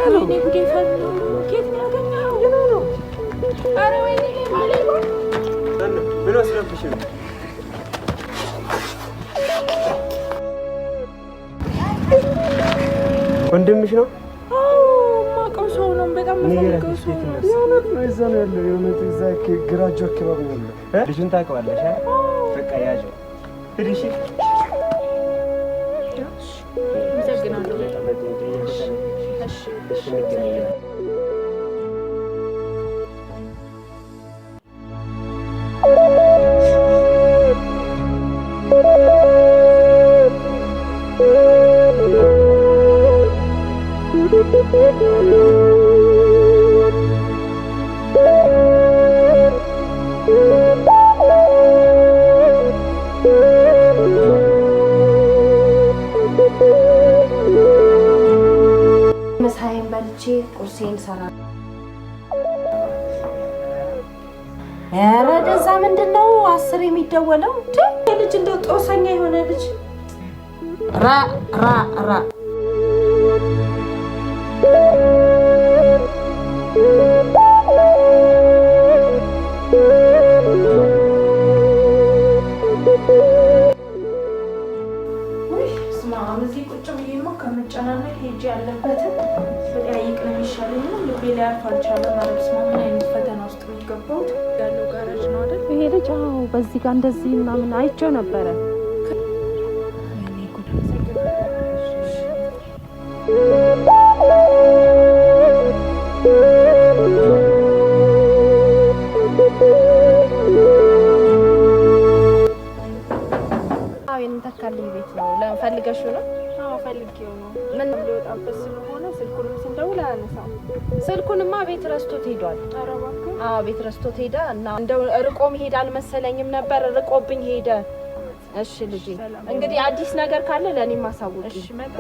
ወይኔ ጉዴ ፈሉ ኬት ነው ያገኘው ነው አረ ወይኔ ማለባ ምን ወስደብሽ ነው ወንድምሽ ነው ማቀው ሰው ነው በጣም መፈልገው ሰው ነው የሆነት ነው እዛ ነው ያለው የሆነት እዛ ግራጁ አካባቢ ነው ልጅን ታውቀዋለሽ በቃ ያዥው ትንሽ ይዘግናለሁ እሺ ምሳዬን በልቼ ቁርሴን ሰራለሁ። ኧረ ደዛ ምንድነው 10 የሚደወለው? ልጅ እንደው ጦሰኛ የሆነ ልጅ ራ እዚህ ቁጭ ብዬማ ከመጨናነቅ ሄጄ ያለበትን በጠያይቅ ነው የሚሻለኝ። ልቤ ላይ አርፎ አልቻለም። ማለት ምን አይነት ፈተና ውስጥ ነው የገባሁት? ያለው ጋራጅ ነው አይደል? ይሄ ልጅ በዚህ ጋር እንደዚህ ምናምን አይቼው ነበረ። ተካልኝ ቤት ነው ለፈልገሽው ነው? አዎ ፈልጌው ነው። ምን ሊወጣበት ስለሆነ ስልኩንም ስንደውል አያነሳም። ስልኩንማ ቤት ረስቶት ሄዷል። ኧረ እባክህ። አዎ ቤት ረስቶት ሄደ እና እንደው ርቆም ሄዳል መሰለኝም ነበር ርቆብኝ ሄደ። እሺ ልጄ እንግዲህ አዲስ ነገር ካለ ለኔ ማሳወቅ። እሺ መጣ